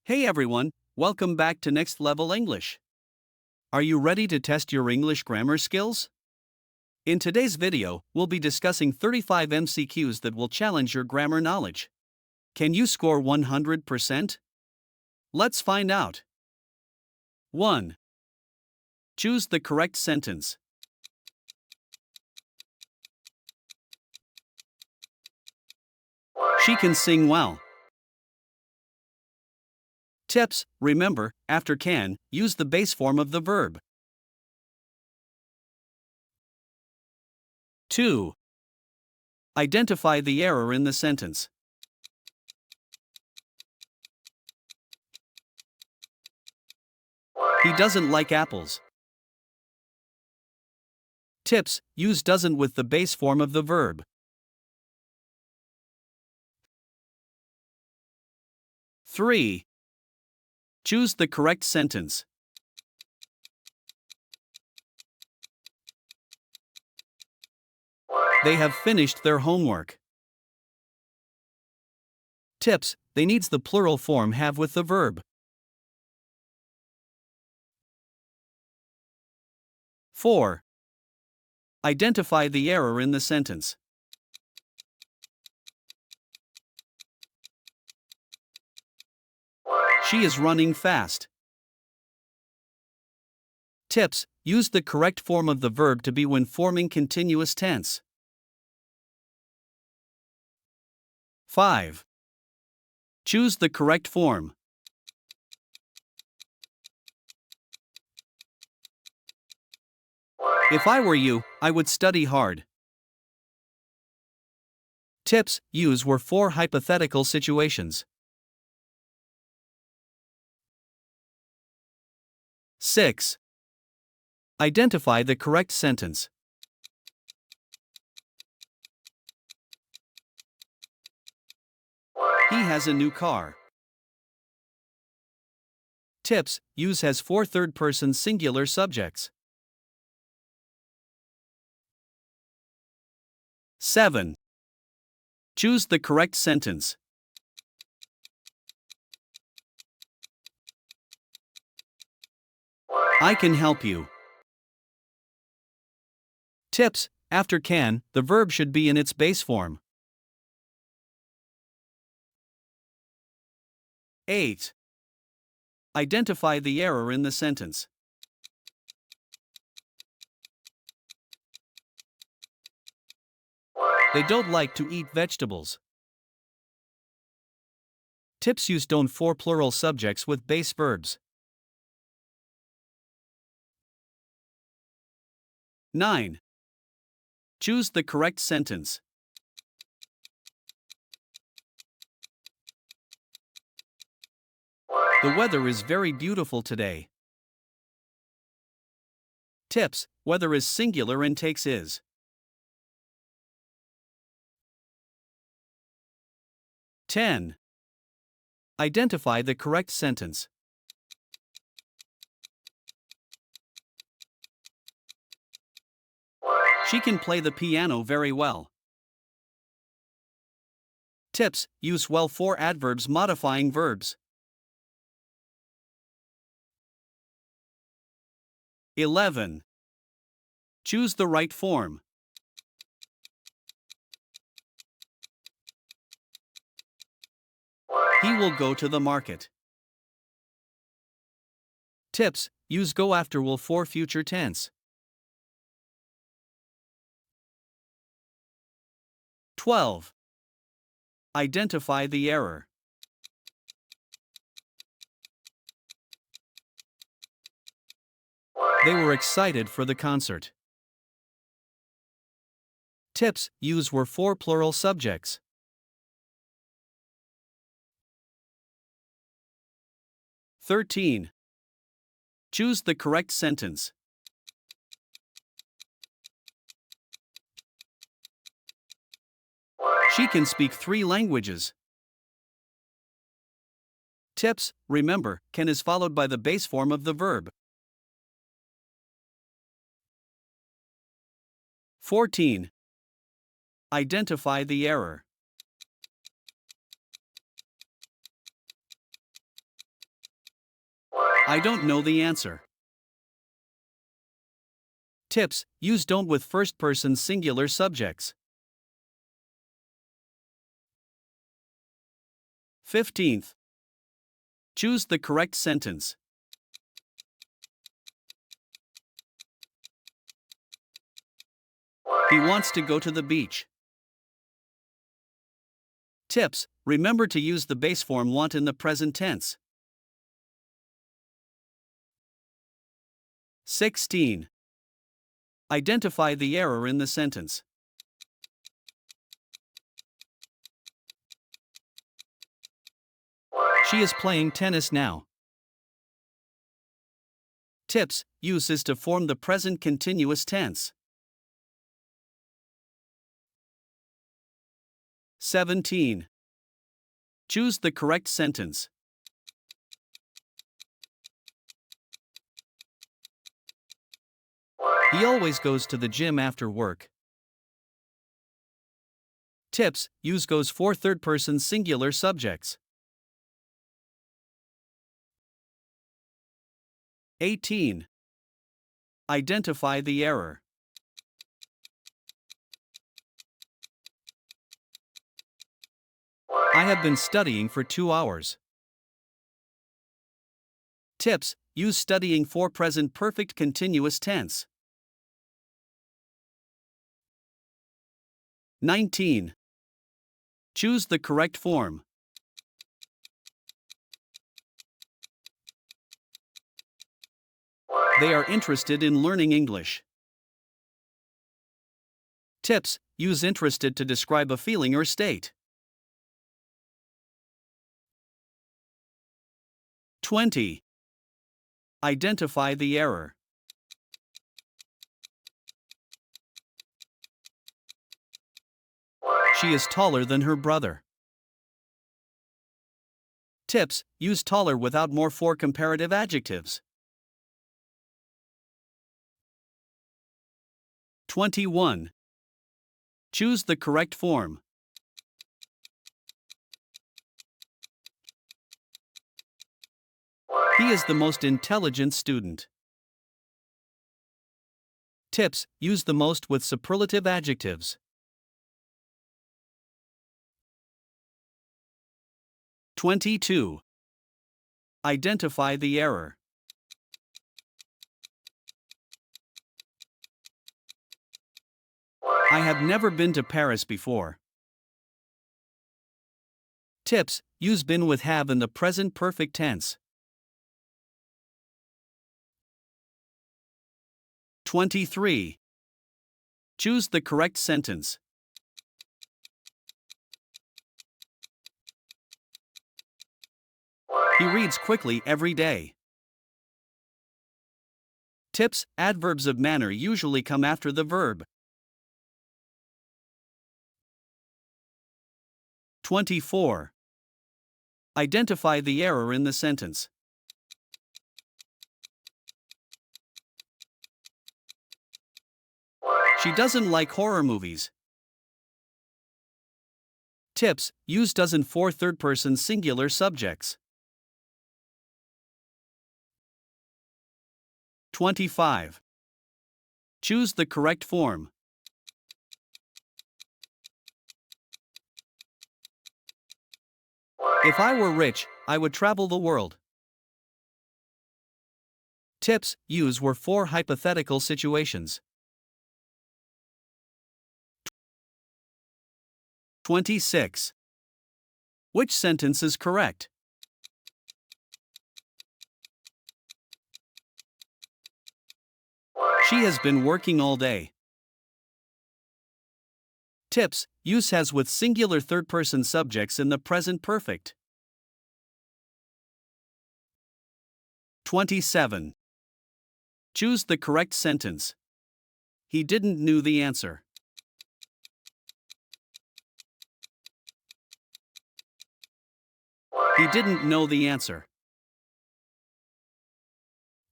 Hey everyone, welcome back to Next Level English. Are you ready to test your English grammar skills? In today's video, we'll be discussing 35 MCQs that will challenge your grammar knowledge. Can you score 100%? Let's find out. 1. Choose the correct sentence. She can sing well. Tips: remember, after can, use the base form of the verb. 2. Identify the error in the sentence. He doesn't like apples. Tips: use doesn't with the base form of the verb. 3. Choose the correct sentence. They have finished their homework. Tips: they needs the plural form have with the verb. 4. Identify the error in the sentence. She is running fast. Tips: use the correct form of the verb to be when forming continuous tense. 5. Choose the correct form. If I were you, I would study hard. Tips: use were for hypothetical situations. 6. Identify the correct sentence. He has a new car. Tips: use has for third-person singular subjects. 7. Choose the correct sentence. I can help you. Tips: after can, the verb should be in its base form. 8. Identify the error in the sentence. They don't like to eat vegetables. Tips: use don't for plural subjects with base verbs. 9. Choose the correct sentence. The weather is very beautiful today. Tips: weather is singular and takes is. 10. Identify the correct sentence. She can play the piano very well. Tips: use well for adverbs modifying verbs. 11. Choose the right form. He will go to the market. Tips: use go after will for future tense. 12. Identify the error. They were excited for the concert. Tips: use were for plural subjects. 13. Choose the correct sentence. She can speak 3 languages. Tips: remember, can is followed by the base form of the verb. 14. Identify the error. I don't know the answer. Tips: use don't with first person singular subjects. 15th. Choose the correct sentence. He wants to go to the beach. Tips: remember to use the base form want in the present tense. 16. Identify the error in the sentence. She is playing tennis now. Tips: use is to form the present continuous tense. 17. Choose the correct sentence. He always goes to the gym after work. Tips: use goes for third person singular subjects. 18. Identify the error. I have been studying for 2 hours. Tips: use studying for present perfect continuous tense. 19. Choose the correct form. They are interested in learning English. Tips: use interested to describe a feeling or state. 20. Identify the error. She is taller than her brother. Tips: use taller without more for comparative adjectives. 21. Choose the correct form. He is the most intelligent student. Tips: use the most with superlative adjectives. 22. Identify the error. I have never been to Paris before. Tips: use been with have in the present perfect tense. 23. Choose the correct sentence. He reads quickly every day. Tips: adverbs of manner usually come after the verb. 24. Identify the error in the sentence. She doesn't like horror movies. Tips: use doesn't for third person singular subjects. 25. Choose the correct form. If I were rich, I would travel the world. Tips: use were for hypothetical situations. 26. Which sentence is correct? She has been working all day. Tips: use has with singular third person subjects in the present perfect. 27. Choose the correct sentence. He didn't knew the answer. He didn't know the answer.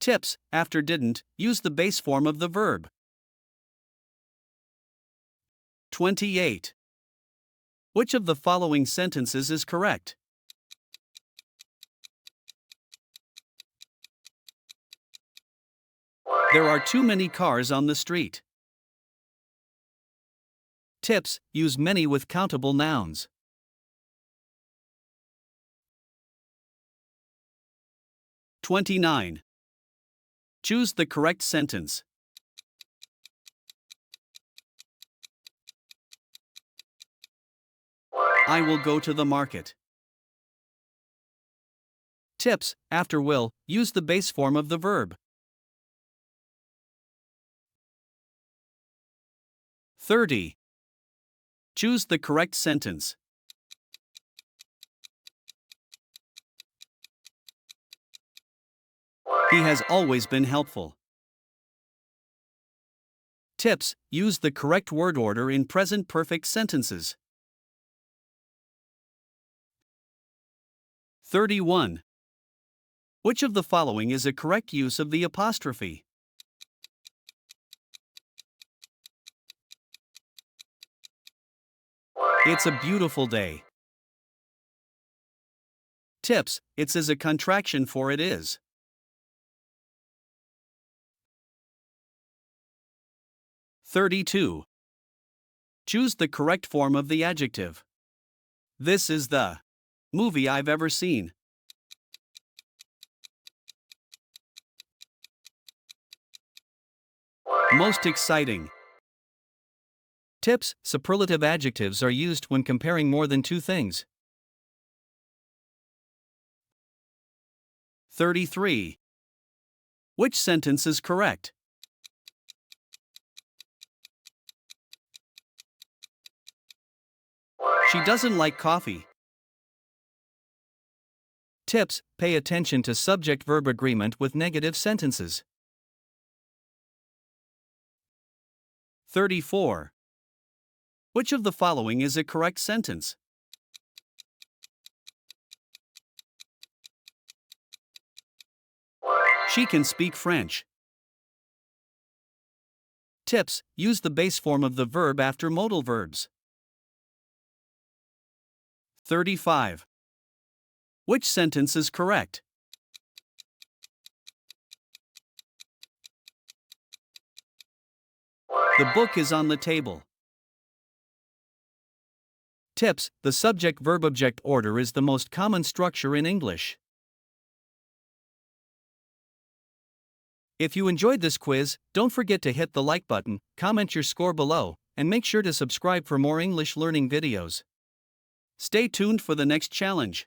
Tips: after didn't, use the base form of the verb. 28. Which of the following sentences is correct? There are too many cars on the street. Tips: use many with countable nouns. 29. Choose the correct sentence. I will go to the market. Tips: after will, use the base form of the verb. 30. Choose the correct sentence. He has always been helpful. Tips: use the correct word order in present perfect sentences. 31. Which of the following is a correct use of the apostrophe? It's a beautiful day. Tips: it's as a contraction for it is. 32. Choose the correct form of the adjective. This is the movie I've ever seen. Most exciting. Tips: superlative adjectives are used when comparing more than two things. 33. Which sentence is correct? She doesn't like coffee. Tips: pay attention to subject-verb agreement with negative sentences. 34. Which of the following is a correct sentence? She can speak French. Tips: use the base form of the verb after modal verbs. 35. Which sentence is correct? The book is on the table. Tips: the subject-verb-object order is the most common structure in English. If you enjoyed this quiz, don't forget to hit the like button, comment your score below, and make sure to subscribe for more English learning videos. Stay tuned for the next challenge.